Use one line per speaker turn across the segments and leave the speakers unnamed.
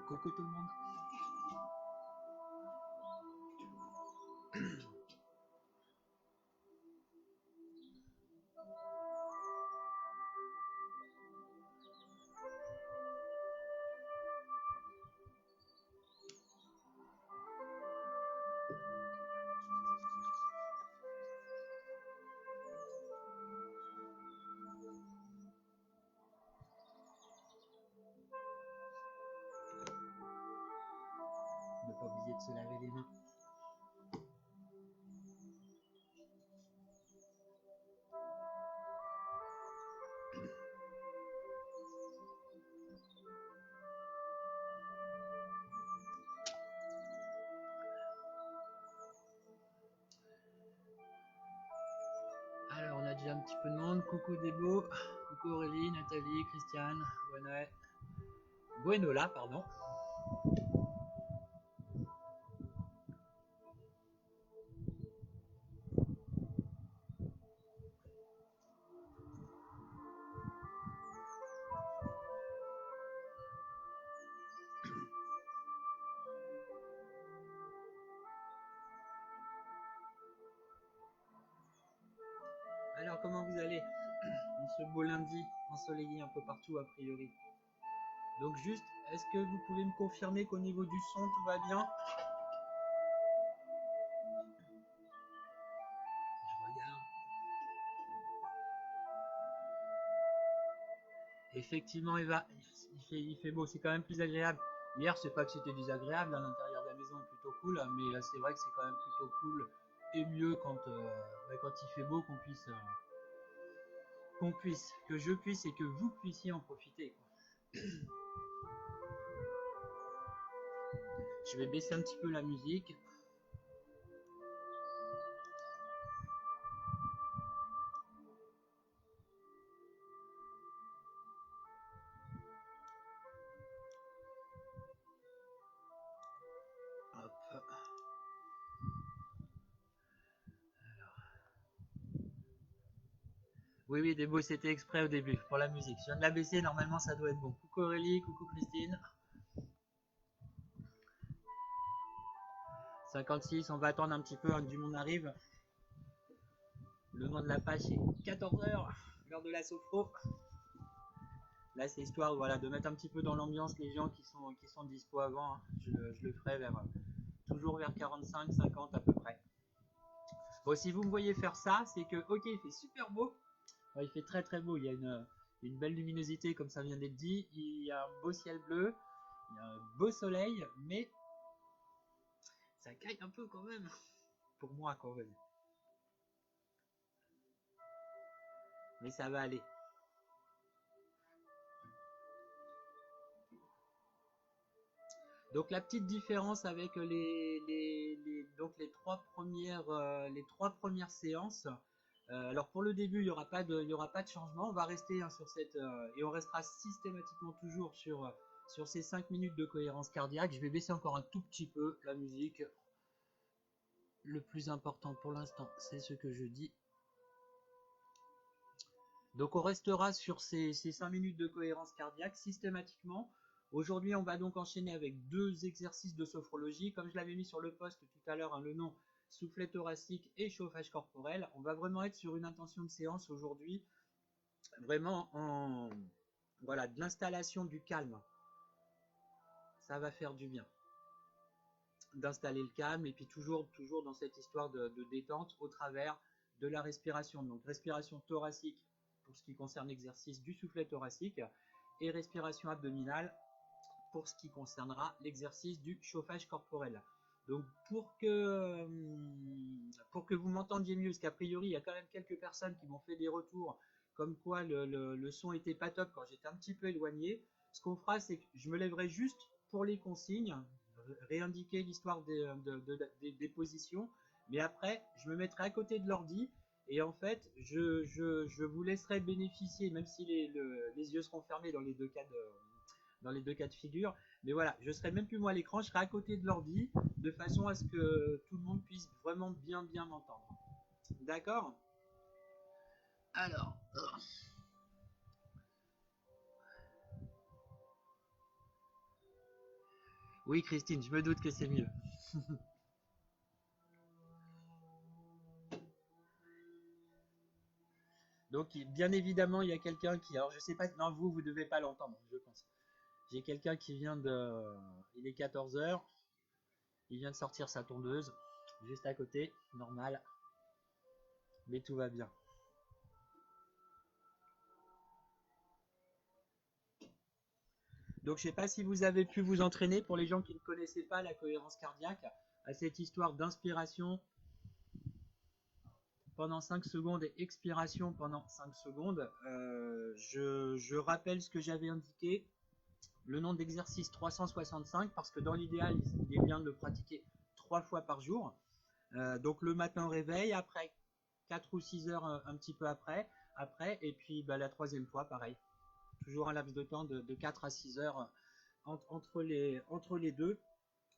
Coucou tout le monde. Ne pas oublier de se laver les mains. Alors, on a déjà un petit peu de monde. Coucou Débo, coucou Aurélie, Nathalie, Christiane, Buenola, pardon. Alors, comment vous allez en ce beau lundi, ensoleillé un peu partout a priori. Donc juste, est-ce que vous pouvez me confirmer qu'au niveau du son, tout va bien? Je regarde. Effectivement, Eva, il fait beau, c'est quand même plus agréable. Hier, c'est pas que c'était désagréable, à l'intérieur de la maison est plutôt cool, mais c'est vrai que c'est quand même plutôt cool et mieux quand il fait beau que je puisse et que vous puissiez en profiter, quoi. Je vais baisser un petit peu la musique. Hop. Oui, oui, Débo, c'était exprès au début, pour la musique. Je viens de la baisser, normalement ça doit être bon. Coucou Aurélie, coucou Christine. 56, on va attendre un petit peu, du monde arrive. Le nom de la page c'est 14h, l'heure de la sophro. Là c'est histoire voilà, de mettre un petit peu dans l'ambiance les gens qui sont dispo avant. Je le ferai toujours vers 45, 50 à peu près. Bon, si vous me voyez faire ça, c'est que ok, il fait super beau. Il fait très très beau, il y a une belle luminosité comme ça vient d'être dit. Il y a un beau ciel bleu, il y a un beau soleil, mais ça caille un peu quand même. Pour moi quand même. Mais ça va aller. Donc la petite différence avec les trois premières séances. Alors pour le début, il y aura pas de changement. On va rester sur et on restera systématiquement toujours sur ces 5 minutes de cohérence cardiaque. Je vais baisser encore un tout petit peu la musique. Le plus important pour l'instant, c'est ce que je dis. Donc on restera sur ces 5 minutes de cohérence cardiaque systématiquement. Aujourd'hui, on va donc enchaîner avec 2 exercices de sophrologie. Comme je l'avais mis sur le post tout à l'heure, le nom soufflet thoracique et chauffage corporel. On va vraiment être sur une intention de séance aujourd'hui, vraiment de l'installation du calme. Ça va faire du bien d'installer le calme et puis toujours dans cette histoire de détente au travers de la respiration. Donc respiration thoracique pour ce qui concerne l'exercice du soufflet thoracique et respiration abdominale pour ce qui concernera l'exercice du chauffage corporel. Donc pour que vous m'entendiez mieux, parce qu'a priori il y a quand même quelques personnes qui m'ont fait des retours comme quoi le son était pas top quand j'étais un petit peu éloigné, ce qu'on fera c'est que je me lèverai juste pour les consignes, réindiquer l'histoire des positions, mais après je me mettrai à côté de l'ordi et en fait je vous laisserai bénéficier, même si les yeux seront fermés dans les deux cas de figure. Mais voilà, je serai même plus moi à l'écran, je serai à côté de l'ordi, de façon à ce que tout le monde puisse vraiment bien m'entendre. D'accord? Alors, Oui, Christine, je me doute que c'est mieux. Donc, bien évidemment, il y a quelqu'un qui... Alors, je sais pas... Non, vous devez pas l'entendre, je pense. J'ai quelqu'un qui vient de... Il est 14 heures. Il vient de sortir sa tondeuse. Juste à côté, normal. Mais tout va bien. Donc, je sais pas si vous avez pu vous entraîner, pour les gens qui ne connaissaient pas la cohérence cardiaque, à cette histoire d'inspiration pendant 5 secondes et expiration pendant 5 secondes. Je rappelle ce que j'avais indiqué. Le nombre d'exercices 365, parce que dans l'idéal, il est bien de le pratiquer 3 fois par jour. Donc le matin réveil, après 4 ou 6 heures un petit peu après et puis bah, la troisième fois, pareil. Toujours un laps de temps de 4 à 6 heures entre les deux.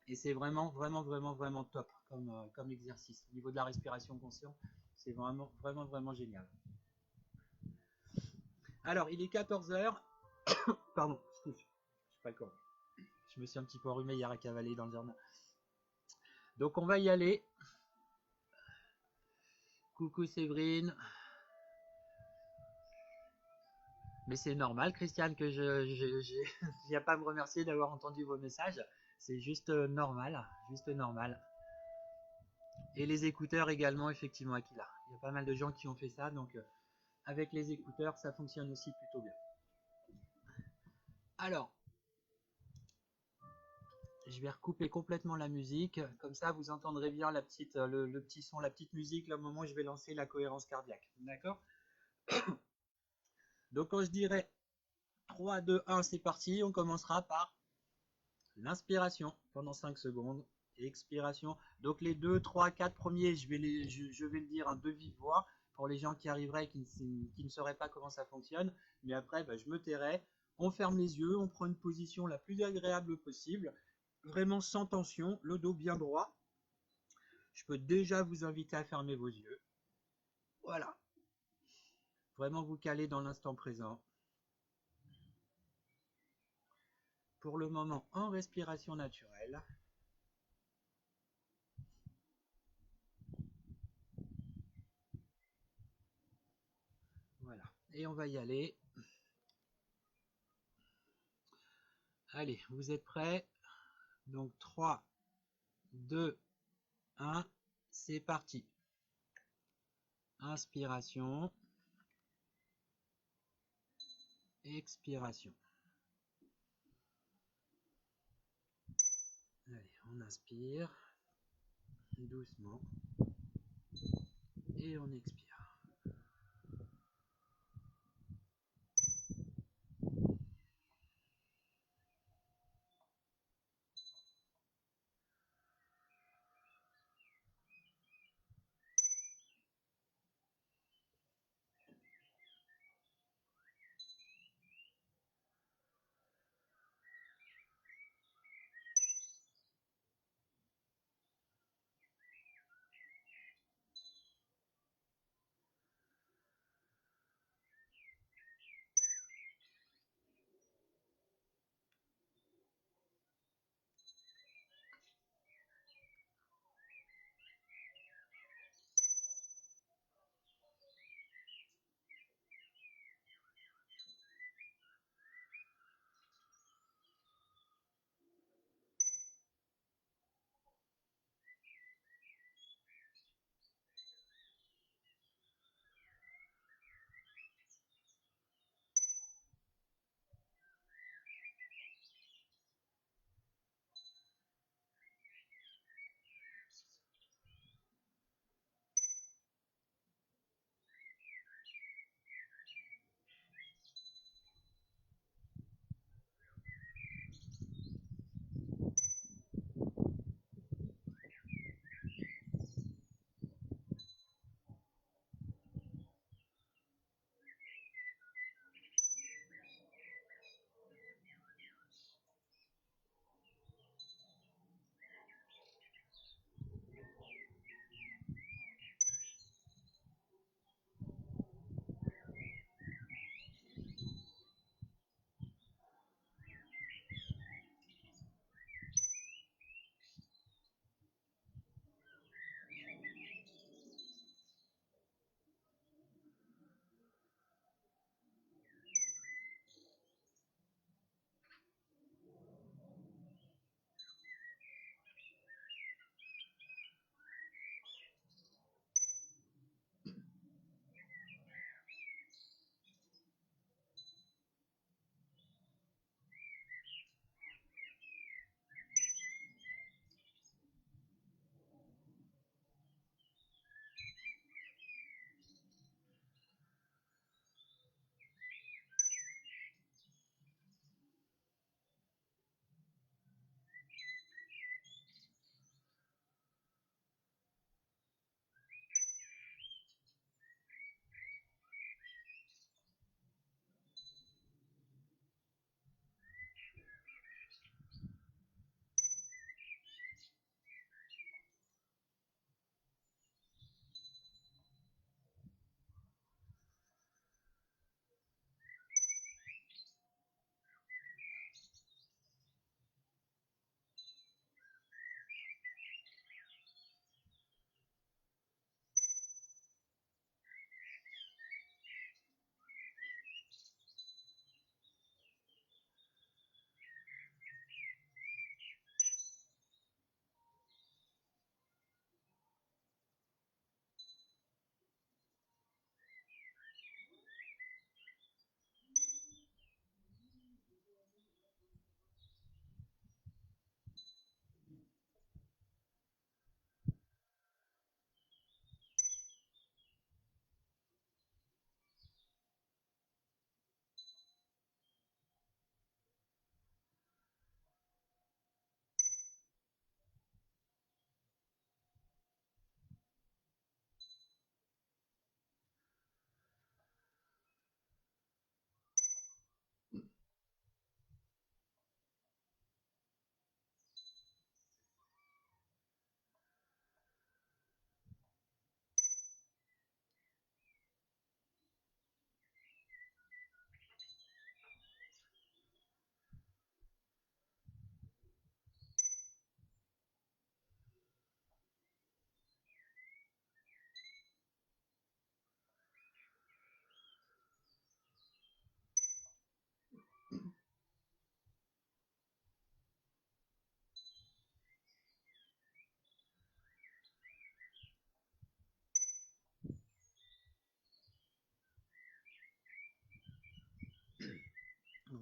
Et c'est vraiment top comme exercice. Au niveau de la respiration consciente, c'est vraiment génial. Alors, il est 14 heures. Pardon, je sais pas comment. Je me suis un petit peu enrhumé hier à cavaler dans le jardin. Donc, on va y aller. Coucou Séverine. Mais c'est normal, Christiane, que il n'y a pas à me remercier d'avoir entendu vos messages. C'est juste normal, juste normal. Et les écouteurs également, effectivement, Aquila. Il y a pas mal de gens qui ont fait ça, donc avec les écouteurs, ça fonctionne aussi plutôt bien. Alors, je vais recouper complètement la musique, comme ça vous entendrez bien la petite, le petit son, la petite musique, là, au moment où je vais lancer la cohérence cardiaque. D'accord? Donc quand je dirai 3, 2, 1, c'est parti, on commencera par l'inspiration pendant 5 secondes, et expiration. Donc les 2, 3, 4 premiers, je vais le dire de vive voix, pour les gens qui arriveraient, qui ne sauraient pas comment ça fonctionne, mais après bah, je me tairai, on ferme les yeux, on prend une position la plus agréable possible, vraiment sans tension, le dos bien droit. Je peux déjà vous inviter à fermer vos yeux. Voilà. Vraiment vous caler dans l'instant présent. Pour le moment, en respiration naturelle. Voilà. Et on va y aller. Allez, vous êtes prêts? Donc 3, 2, 1, c'est parti. Inspiration. Expiration. Allez, on inspire. Doucement. Et on expire.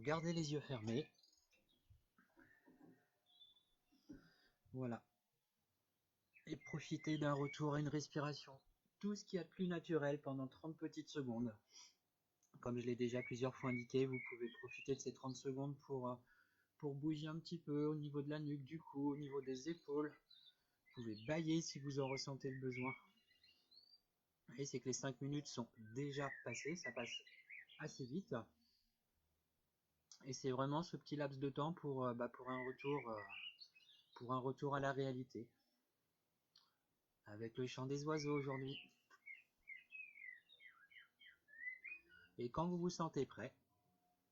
gardez les yeux fermés. Voilà. Et profitez d'un retour à une respiration. Tout ce qu'il y a de plus naturel pendant 30 petites secondes. Comme je l'ai déjà plusieurs fois indiqué, vous pouvez profiter de ces 30 secondes pour bouger un petit peu au niveau de la nuque, du cou, au niveau des épaules. Vous pouvez bâiller si vous en ressentez le besoin. Et c'est que les 5 minutes sont déjà passées, ça passe assez vite. Et c'est vraiment ce petit laps de temps pour un retour à la réalité. Avec le chant des oiseaux aujourd'hui. Et quand vous vous sentez prêt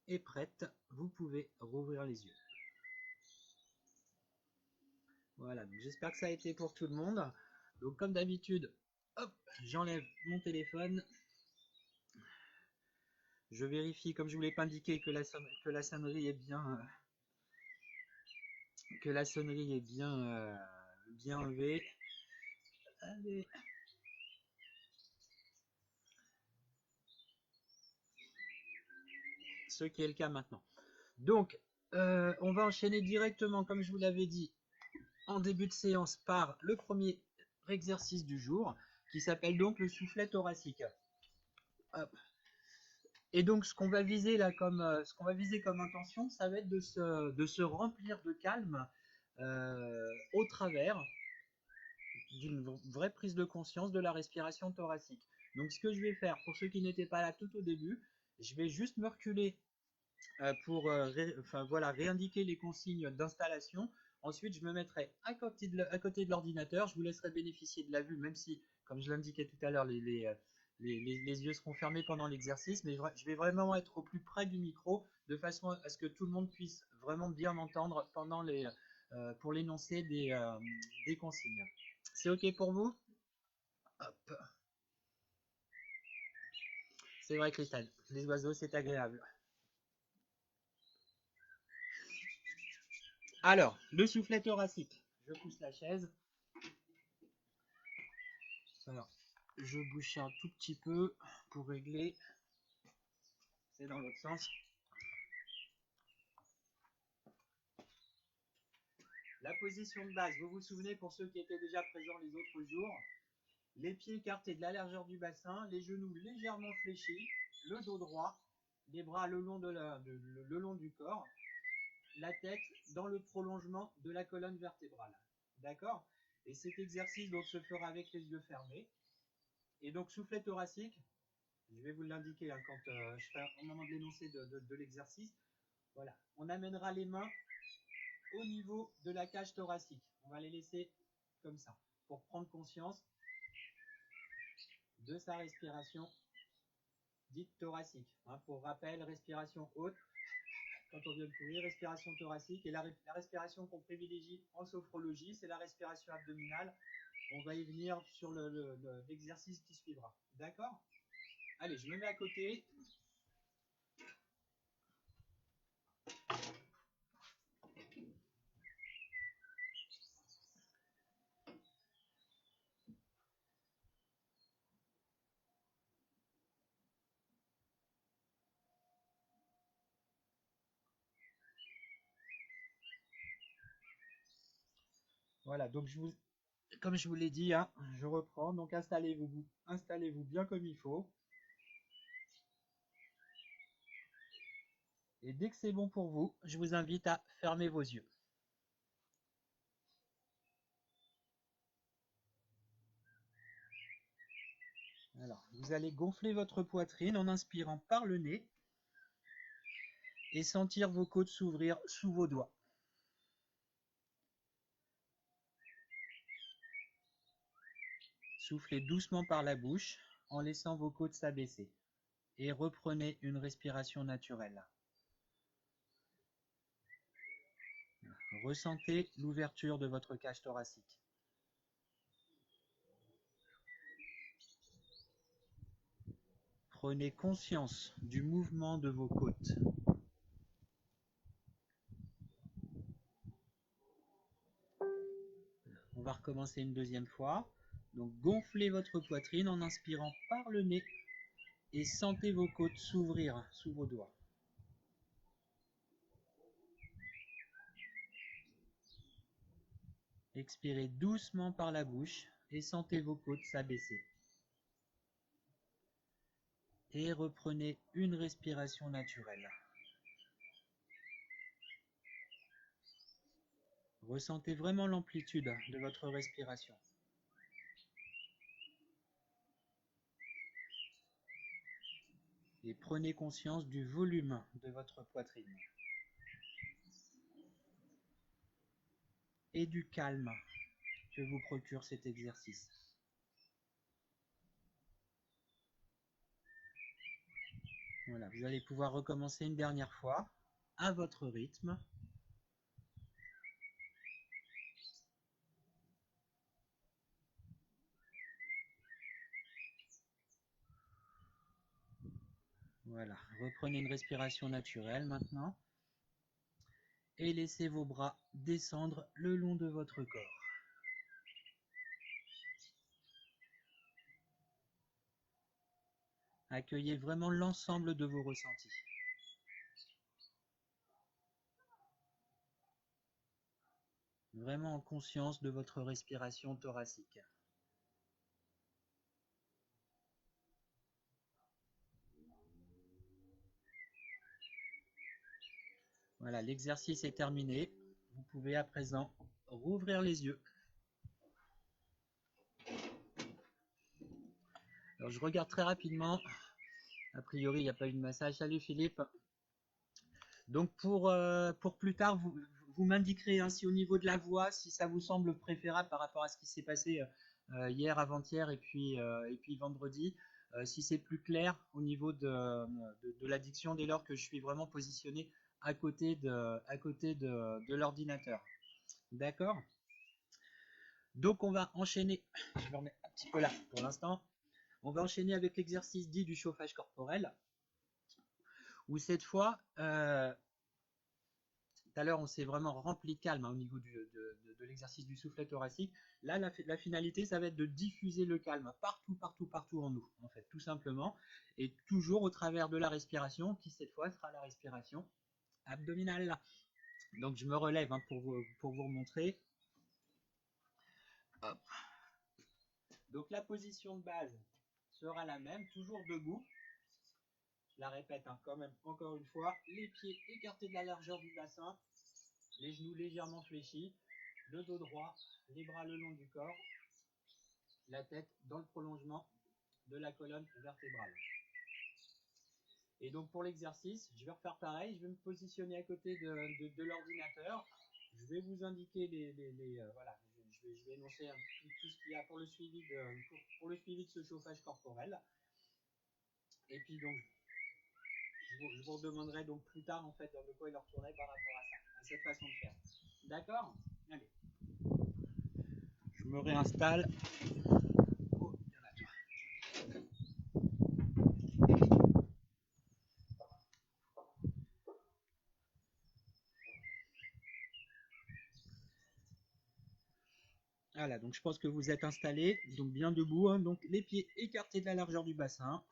et prête, vous pouvez rouvrir les yeux. Voilà, donc j'espère que ça a été pour tout le monde. Donc comme d'habitude, hop, j'enlève mon téléphone. Je vérifie, comme je vous l'ai pas indiqué, que la sonnerie est bien bien enlevée. Allez. Ce qui est le cas maintenant. Donc, on va enchaîner directement, comme je vous l'avais dit, en début de séance par le premier exercice du jour, qui s'appelle donc le soufflet thoracique. Hop. Et donc, ce qu'on va viser là comme intention, ça va être de se remplir de calme au travers d'une vraie prise de conscience de la respiration thoracique. Donc, ce que je vais faire, pour ceux qui n'étaient pas là tout au début, je vais juste me reculer pour réindiquer les consignes d'installation. Ensuite, je me mettrai à côté de l'ordinateur. Je vous laisserai bénéficier de la vue, même si, comme je l'indiquais tout à l'heure, les yeux seront fermés pendant l'exercice. Mais je vais vraiment être au plus près du micro, de façon à ce que tout le monde puisse vraiment bien m'entendre pour l'énoncé des consignes. C'est OK pour vous? Hop. C'est vrai, Cristal, les oiseaux, c'est agréable. Alors, le soufflet thoracique. Je pousse la chaise. Alors, je bouge un tout petit peu pour régler. C'est dans l'autre sens. La position de base, vous vous souvenez pour ceux qui étaient déjà présents les autres jours, les pieds écartés de la largeur du bassin, les genoux légèrement fléchis, le dos droit, les bras le long du corps, la tête dans le prolongement de la colonne vertébrale. D'accord? Et cet exercice donc se fera avec les yeux fermés. Et donc soufflet thoracique, je vais vous l'indiquer quand je serai au moment de l'énoncé de l'exercice. Voilà, on amènera les mains au niveau de la cage thoracique. On va les laisser comme ça pour prendre conscience de sa respiration dite thoracique. Pour rappel, respiration haute quand on vient de courir, respiration thoracique. Et la respiration qu'on privilégie en sophrologie, c'est la respiration abdominale. On va y venir sur l'exercice qui suivra. D'accord? Allez, je me mets à côté. Voilà, donc comme je vous l'ai dit, je reprends. Donc installez-vous bien comme il faut. Et dès que c'est bon pour vous, je vous invite à fermer vos yeux. Alors, vous allez gonfler votre poitrine en inspirant par le nez et sentir vos côtes s'ouvrir sous vos doigts. Soufflez doucement par la bouche en laissant vos côtes s'abaisser et reprenez une respiration naturelle. Ressentez l'ouverture de votre cage thoracique. Prenez conscience du mouvement de vos côtes. On va recommencer une deuxième fois. Donc gonflez votre poitrine en inspirant par le nez et sentez vos côtes s'ouvrir sous vos doigts. Expirez doucement par la bouche et sentez vos côtes s'abaisser. Et reprenez une respiration naturelle. Ressentez vraiment l'amplitude de votre respiration. Et prenez conscience du volume de votre poitrine. Et du calme que vous procure cet exercice. Voilà, vous allez pouvoir recommencer une dernière fois à votre rythme. Voilà, reprenez une respiration naturelle maintenant. Et laissez vos bras descendre le long de votre corps. Accueillez vraiment l'ensemble de vos ressentis. Vraiment en conscience de votre respiration thoracique. Voilà, l'exercice est terminé. Vous pouvez à présent rouvrir les yeux. Alors je regarde très rapidement. A priori, il n'y a pas eu de massage. Salut Philippe. Donc pour plus tard, vous m'indiquerez si au niveau de la voix, si ça vous semble préférable par rapport à ce qui s'est passé hier, avant-hier et puis vendredi, si c'est plus clair au niveau de la diction dès lors que je suis vraiment positionné à côté de l'ordinateur. D'accord? Donc on va enchaîner, je me remets un petit peu là pour l'instant, on va enchaîner avec l'exercice dit du chauffage corporel, où cette fois, tout à l'heure, on s'est vraiment rempli de calme au niveau de l'exercice du soufflet thoracique. Là, la finalité, ça va être de diffuser le calme partout, partout, partout en nous, en fait, tout simplement. Et toujours au travers de la respiration, qui cette fois sera la respiration abdominale. Donc, je me relève pour vous montrer. Hop. Donc, la position de base sera la même, toujours debout. Je la répète quand même encore une fois. Les pieds écartés de la largeur du bassin. Les genoux légèrement fléchis, le dos droit, les bras le long du corps, la tête dans le prolongement de la colonne vertébrale. Et donc pour l'exercice, je vais refaire pareil, je vais me positionner à côté de l'ordinateur, je vais vous indiquer voilà, je vais énoncer tout ce qu'il y a pour le suivi de ce chauffage corporel. Et puis donc, je vous demanderai donc plus tard en fait de quoi il en retournerait par rapport à ça, à cette façon de faire. D'accord? Allez. Je me réinstalle. Oh, voilà, donc je pense que vous êtes installés, donc bien debout, hein, donc les pieds écartés de la largeur du bassin,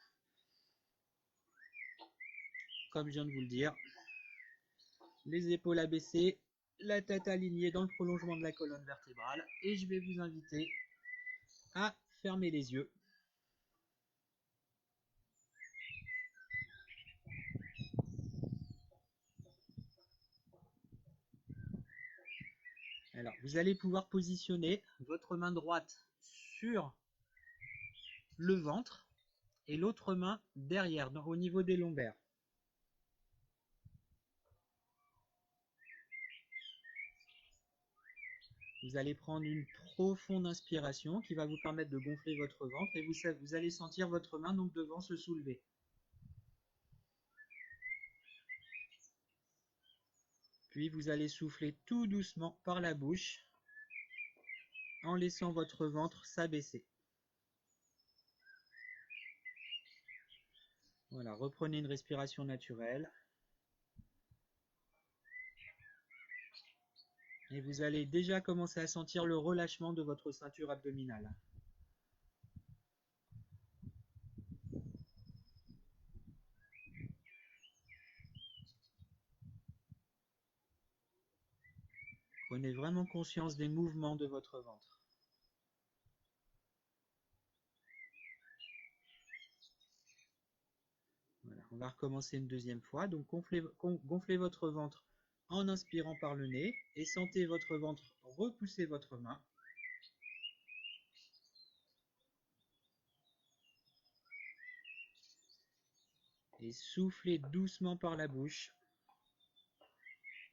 comme je viens de vous le dire, les épaules abaissées, la tête alignée dans le prolongement de la colonne vertébrale, et je vais vous inviter à fermer les yeux. Alors, vous allez pouvoir positionner votre main droite sur le ventre et l'autre main derrière, au niveau des lombaires. Vous allez prendre une profonde inspiration qui va vous permettre de gonfler votre ventre et vous allez sentir votre main donc devant se soulever. Puis vous allez souffler tout doucement par la bouche en laissant votre ventre s'abaisser. Voilà, reprenez une respiration naturelle. Et vous allez déjà commencer à sentir le relâchement de votre ceinture abdominale. Prenez vraiment conscience des mouvements de votre ventre. Voilà, on va recommencer une deuxième fois. Donc gonflez votre ventre en inspirant par le nez et sentez votre ventre repousser votre main. Et soufflez doucement par la bouche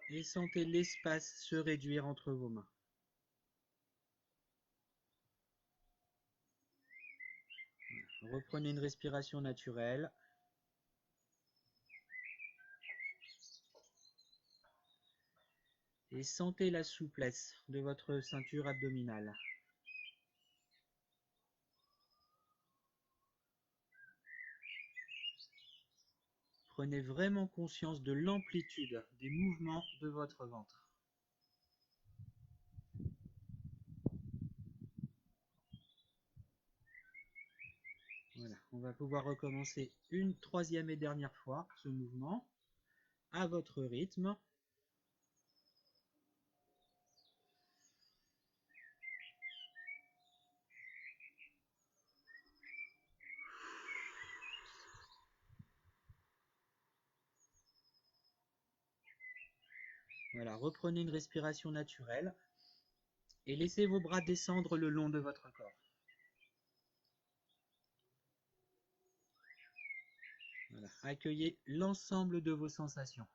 et sentez l'espace se réduire entre vos mains. Voilà. Reprenez une respiration naturelle. Et sentez la souplesse de votre ceinture abdominale. Prenez vraiment conscience de l'amplitude des mouvements de votre ventre. Voilà, on va pouvoir recommencer une troisième et dernière fois ce mouvement à votre rythme. Voilà, reprenez une respiration naturelle et laissez vos bras descendre le long de votre corps. Voilà, accueillez l'ensemble de vos sensations.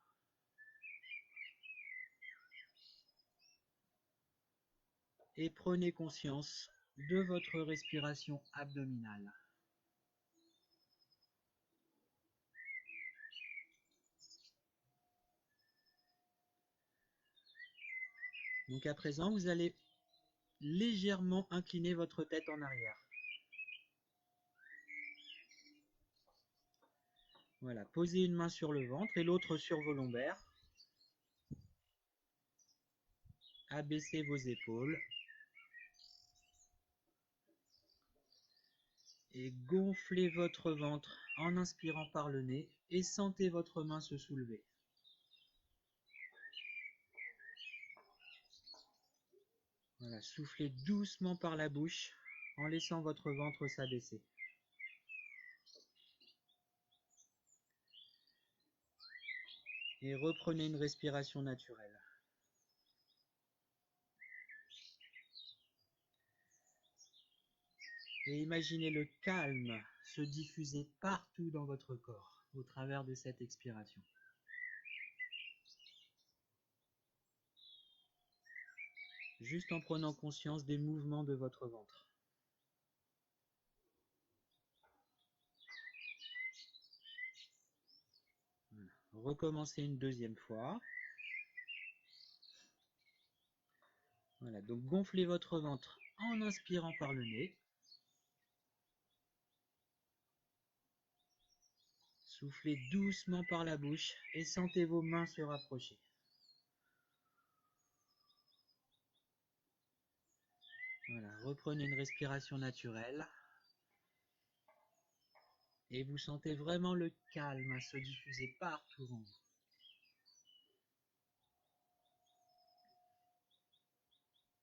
Et prenez conscience de votre respiration abdominale. Donc à présent, vous allez légèrement incliner votre tête en arrière. Voilà, posez une main sur le ventre et l'autre sur vos lombaires. Abaissez vos épaules. Et gonflez votre ventre en inspirant par le nez et sentez votre main se soulever. Voilà, soufflez doucement par la bouche en laissant votre ventre s'abaisser. Et reprenez une respiration naturelle. Et imaginez le calme se diffuser partout dans votre corps au travers de cette expiration. Juste en prenant conscience des mouvements de votre ventre. Voilà. Recommencez une deuxième fois. Voilà, donc gonflez votre ventre en inspirant par le nez. Soufflez doucement par la bouche et sentez vos mains se rapprocher. Voilà, reprenez une respiration naturelle. Et vous sentez vraiment le calme se diffuser partout en vous.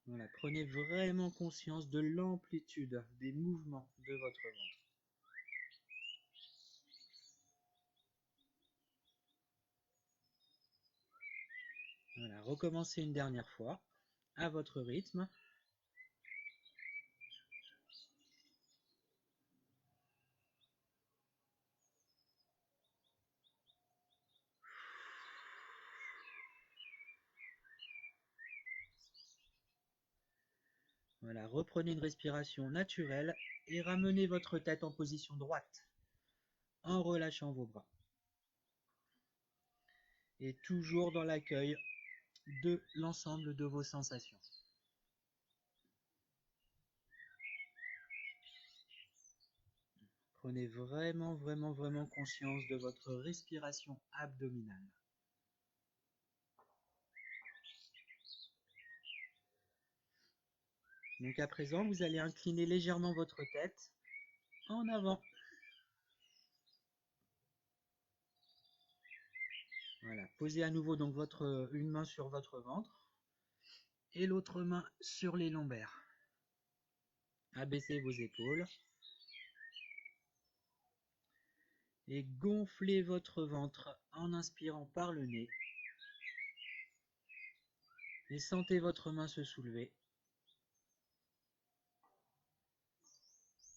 Voilà, prenez vraiment conscience de l'amplitude des mouvements de votre ventre. Voilà, recommencez une dernière fois à votre rythme. Voilà, reprenez une respiration naturelle et ramenez votre tête en position droite en relâchant vos bras. Et toujours dans l'accueil de l'ensemble de vos sensations. Prenez vraiment conscience de votre respiration abdominale. Donc à présent, vous allez incliner légèrement votre tête en avant. Voilà, posez à nouveau donc une main sur votre ventre Et l'autre main sur les lombaires. Abaissez vos épaules. Et gonflez votre ventre en inspirant par le nez. Et sentez votre main se soulever.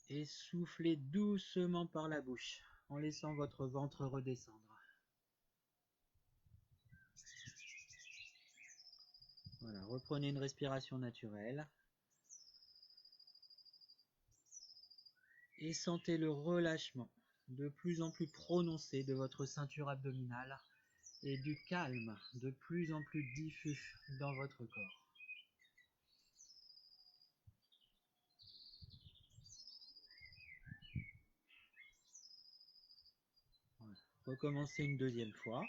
Et soufflez doucement par la bouche en laissant votre ventre redescendre. Voilà, reprenez une respiration naturelle. Et sentez le relâchement de plus en plus prononcé de votre ceinture abdominale et du calme de plus en plus diffus dans votre corps. Voilà. Recommencez une deuxième fois.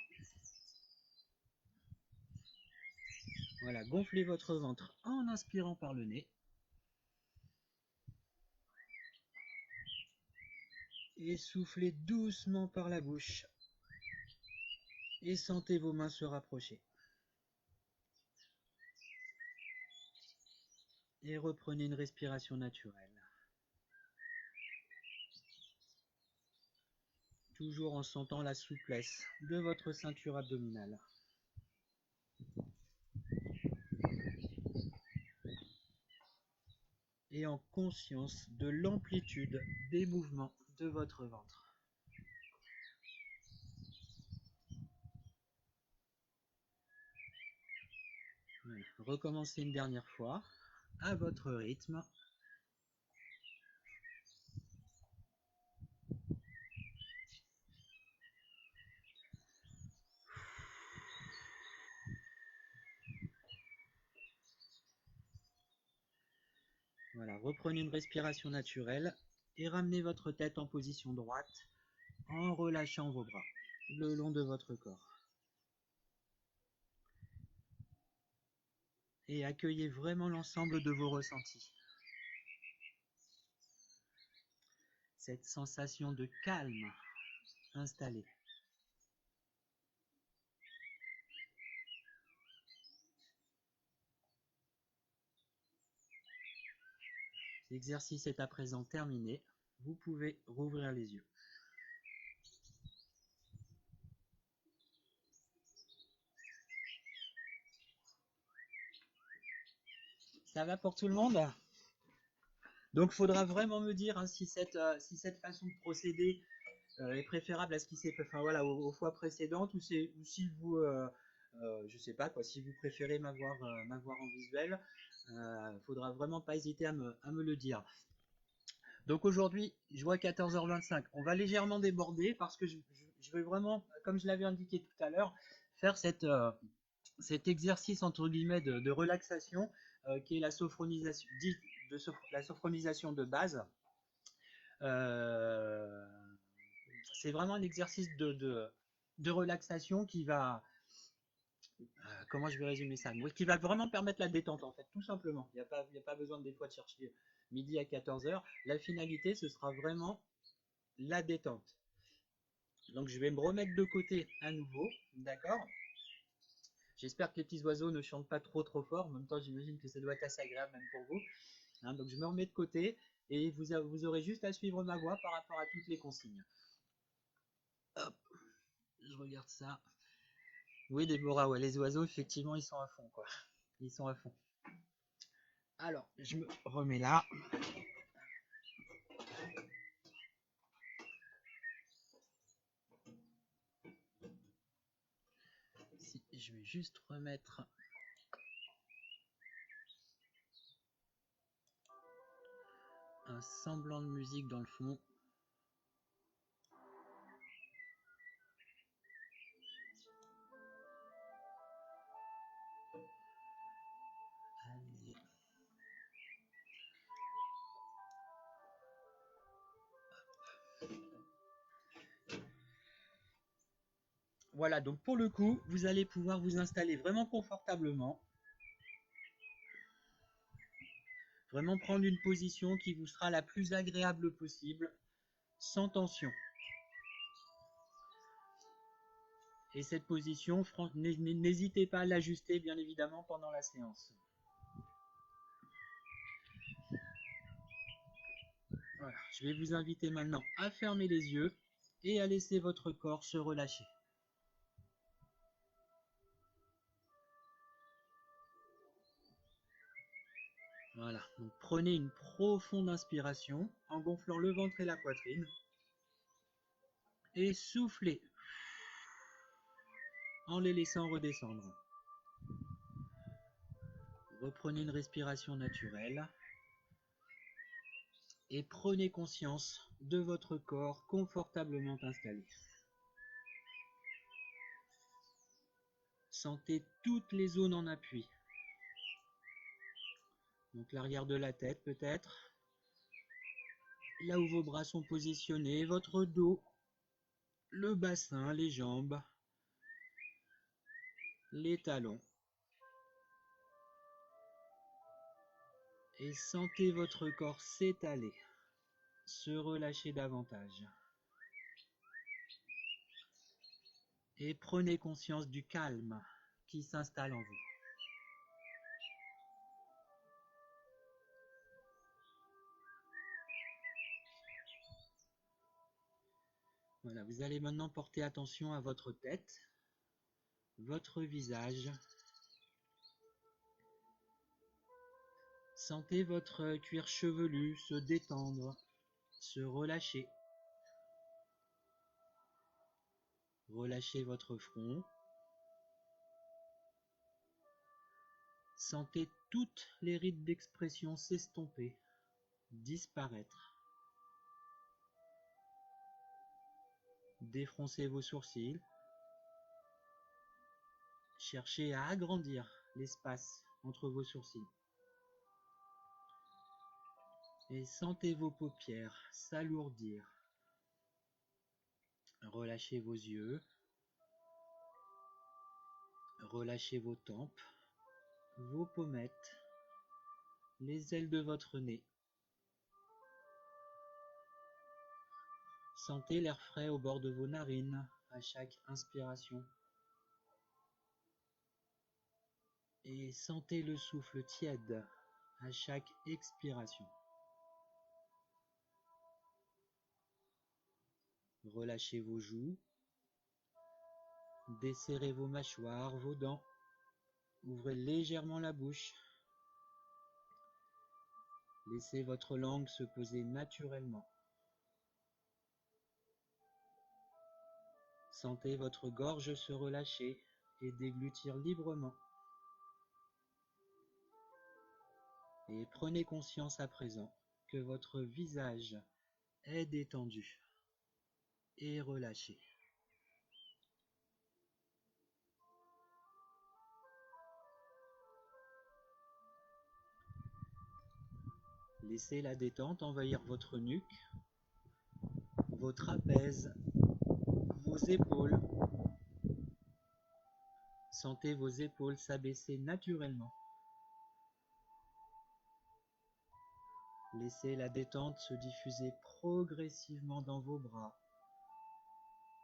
Voilà, gonflez votre ventre en inspirant par le nez. Et soufflez doucement par la bouche. Et sentez vos mains se rapprocher. Et reprenez une respiration naturelle. Toujours en sentant la souplesse de votre ceinture abdominale. Et en conscience de l'amplitude des mouvements de votre ventre. Voilà. Recommencez une dernière fois à votre rythme. Voilà, reprenez une respiration naturelle et ramenez votre tête en position droite en relâchant vos bras le long de votre corps. Et accueillez vraiment l'ensemble de vos ressentis. Cette sensation de calme installée. L'exercice est à présent terminé. Vous pouvez rouvrir les yeux. Ça va pour tout le monde? Donc il faudra vraiment me dire hein, si cette façon de procéder est préférable à ce qui s'est fait, enfin voilà, aux fois précédentes, ou si vous, je sais pas quoi, si vous préférez m'avoir en visuel, faudra vraiment pas hésiter à me le dire. Donc aujourd'hui, je vois 14h25. On va légèrement déborder parce que je vais vraiment, comme je l'avais indiqué tout à l'heure, faire cet exercice entre guillemets de relaxation qui est la sophronisation, la sophronisation de base. C'est vraiment un exercice de relaxation qui va, comment je vais résumer ça, qui va vraiment permettre la détente en fait, tout simplement. Il n'y a pas besoin des fois de chercher midi à 14h. La finalité, ce sera vraiment la détente. Donc je vais me remettre de côté à nouveau, d'accord? J'espère que les petits oiseaux ne chantent pas trop fort. En même temps, j'imagine que ça doit être assez agréable même pour vous. Hein, donc je me remets de côté et vous aurez juste à suivre ma voix par rapport à toutes les consignes. Hop, je regarde ça. Oui, Déborah, ouais, les oiseaux, effectivement, ils sont à fond, quoi. Ils sont à fond. Alors, je me remets là. Je vais juste remettre un semblant de musique dans le fond. Allez. Voilà, donc pour le coup, vous allez pouvoir vous installer vraiment confortablement. Vraiment prendre une position qui vous sera la plus agréable possible, sans tension. Et cette position, n'hésitez pas à l'ajuster bien évidemment pendant la séance. Voilà. Je vais vous inviter maintenant à fermer les yeux et à laisser votre corps se relâcher. Voilà, donc prenez une profonde inspiration en gonflant le ventre et la poitrine. Et soufflez en les laissant redescendre. Reprenez une respiration naturelle et prenez conscience de votre corps confortablement installé. Sentez toutes les zones en appui. Donc l'arrière de la tête peut-être, là où vos bras sont positionnés, votre dos, le bassin, les jambes, les talons. Et sentez votre corps s'étaler, se relâcher davantage. Et prenez conscience du calme qui s'installe en vous. Voilà, vous allez maintenant porter attention à votre tête, votre visage. Sentez votre cuir chevelu se détendre, se relâcher. Relâchez votre front. Sentez toutes les rides d'expression s'estomper, disparaître. Défroncez vos sourcils. Cherchez à agrandir l'espace entre vos sourcils. Et sentez vos paupières s'alourdir. Relâchez vos yeux. Relâchez vos tempes, vos pommettes, les ailes de votre nez. Sentez l'air frais au bord de vos narines à chaque inspiration. Et sentez le souffle tiède à chaque expiration. Relâchez vos joues. Desserrez vos mâchoires, vos dents. Ouvrez légèrement la bouche. Laissez votre langue se poser naturellement. Sentez votre gorge se relâcher et déglutir librement. Et prenez conscience à présent que votre visage est détendu et relâché. Laissez la détente envahir votre nuque, vos trapèzes, vos épaules. Sentez vos épaules s'abaisser naturellement. Laissez la détente se diffuser progressivement dans vos bras,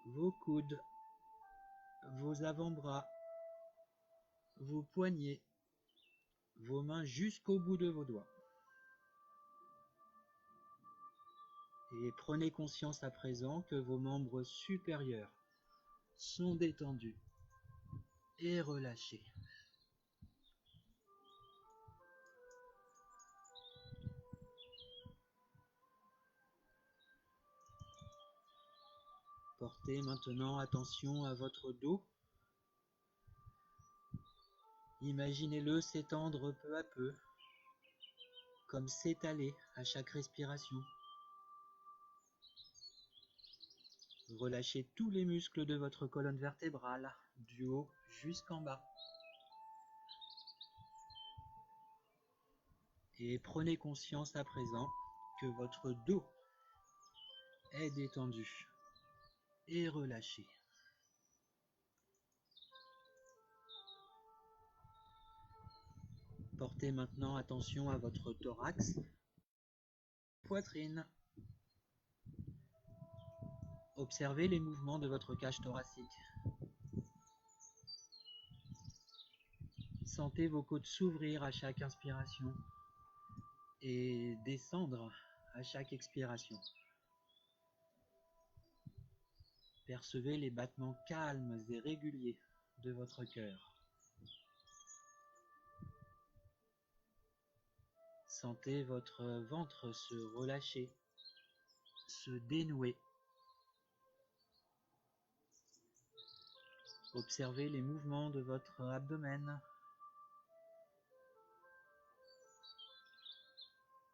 vos coudes, vos avant-bras, vos poignets, vos mains jusqu'au bout de vos doigts. Et prenez conscience à présent que vos membres supérieurs sont détendus et relâchés. Portez maintenant attention à votre dos. Imaginez-le s'étendre peu à peu, comme s'étaler à chaque respiration. Relâchez tous les muscles de votre colonne vertébrale, du haut jusqu'en bas. Et prenez conscience à présent que votre dos est détendu et relâché. Portez maintenant attention à votre thorax, poitrine. Observez les mouvements de votre cage thoracique. Sentez vos côtes s'ouvrir à chaque inspiration et descendre à chaque expiration. Percevez les battements calmes et réguliers de votre cœur. Sentez votre ventre se relâcher, se dénouer. Observez les mouvements de votre abdomen.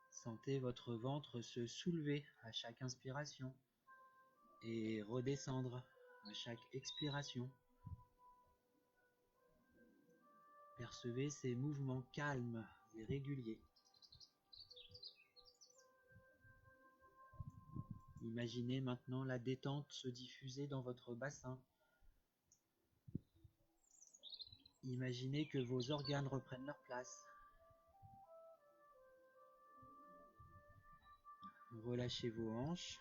Sentez votre ventre se soulever à chaque inspiration et redescendre à chaque expiration. Percevez ces mouvements calmes et réguliers. Imaginez maintenant la détente se diffuser dans votre bassin. Imaginez que vos organes reprennent leur place. Relâchez vos hanches,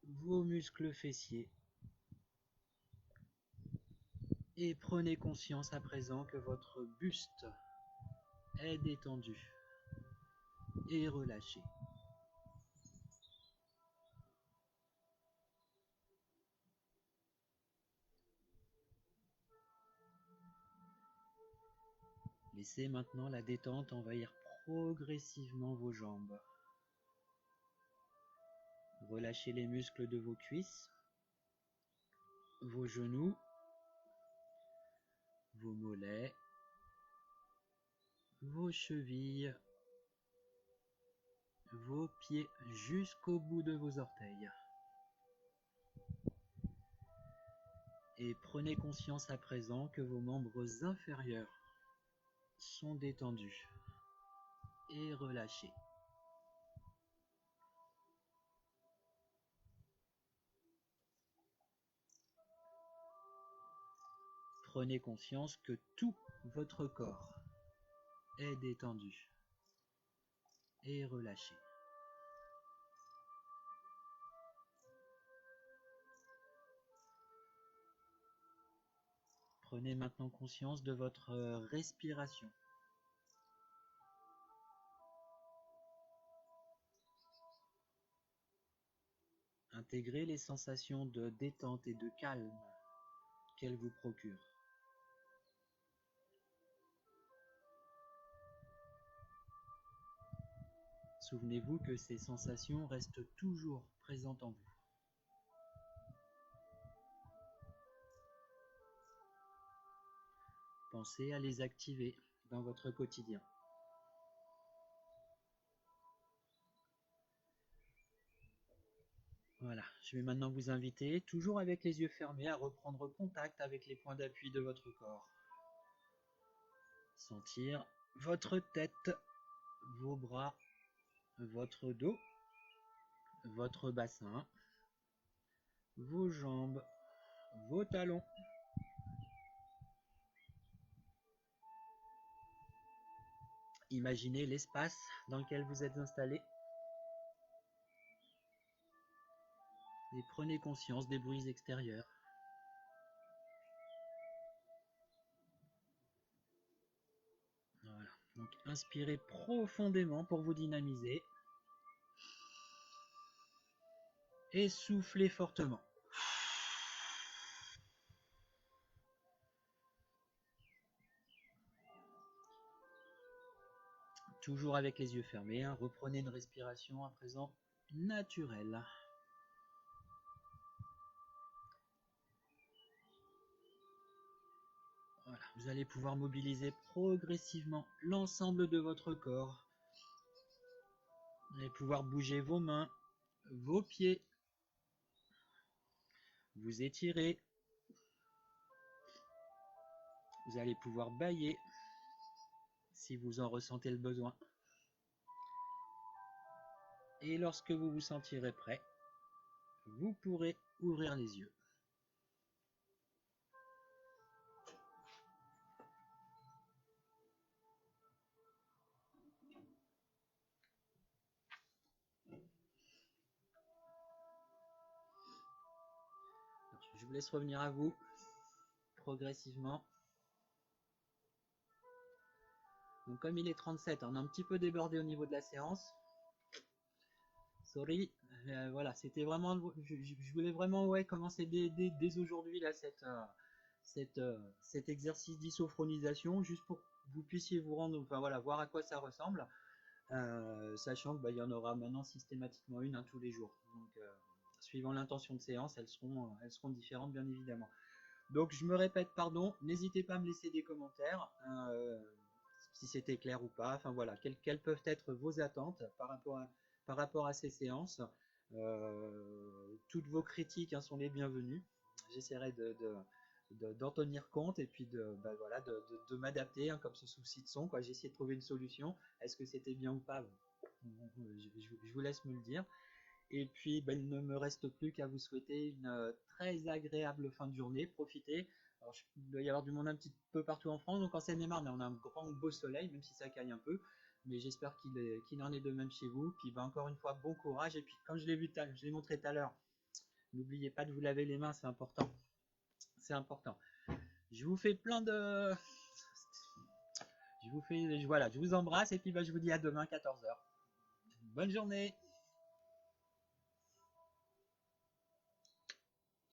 vos muscles fessiers. Et prenez conscience à présent que votre buste est détendu et relâché. Laissez maintenant la détente envahir progressivement vos jambes. Relâchez les muscles de vos cuisses, vos genoux, vos mollets, vos chevilles, vos pieds jusqu'au bout de vos orteils. Et prenez conscience à présent que vos membres inférieurs sont détendus et relâchés. Prenez conscience que tout votre corps est détendu et relâché. Prenez maintenant conscience de votre respiration. Intégrez les sensations de détente et de calme qu'elle vous procure. Souvenez-vous que ces sensations restent toujours présentes en vous. Pensez à les activer dans votre quotidien. Voilà, je vais maintenant vous inviter, toujours avec les yeux fermés, à reprendre contact avec les points d'appui de votre corps. Sentir votre tête, vos bras, votre dos, votre bassin, vos jambes, vos talons. Imaginez l'espace dans lequel vous êtes installé et prenez conscience des bruits extérieurs. Voilà, donc inspirez profondément pour vous dynamiser et soufflez fortement. Toujours avec les yeux fermés, reprenez une respiration à présent naturelle. Voilà, vous allez pouvoir mobiliser progressivement l'ensemble de votre corps. Vous allez pouvoir bouger vos mains, vos pieds, vous étirer. Vous allez pouvoir bâiller si vous en ressentez le besoin. Et lorsque vous vous sentirez prêt, vous pourrez ouvrir les yeux. Je vous laisse revenir à vous progressivement. Donc comme il est 37, on a un petit peu débordé au niveau de la séance. Sorry. Voilà, c'était vraiment, je voulais vraiment ouais commencer dès aujourd'hui là cet exercice d'isophronisation juste pour que vous puissiez vous rendre, enfin voilà, voir à quoi ça ressemble, sachant que bah, il y en aura maintenant systématiquement une tous les jours. Donc suivant l'intention de séance, elles seront différentes bien évidemment. Donc je me répète, pardon, n'hésitez pas à me laisser des commentaires, si c'était clair ou pas, enfin voilà, quelles peuvent être vos attentes par rapport à ces séances. Toutes vos critiques sont les bienvenues. J'essaierai d'en tenir compte et puis bah, voilà, de m'adapter comme ce souci de son. J'ai essayé de trouver une solution. Est-ce que c'était bien ou pas? Je vous laisse me le dire. Et puis, ben, il ne me reste plus qu'à vous souhaiter une très agréable fin de journée. Profitez. Alors, il doit y avoir du monde un petit peu partout en France, donc en Seine-et-Marne, on a un grand beau soleil, même si ça caille un peu. Mais j'espère qu'il en est de même chez vous. Puis, ben, encore une fois, bon courage. Et puis, comme je l'ai montré tout à l'heure, n'oubliez pas de vous laver les mains, c'est important. C'est important. Je vous fais plein de. Voilà, je vous embrasse et puis ben, je vous dis à demain 14h. Bonne journée.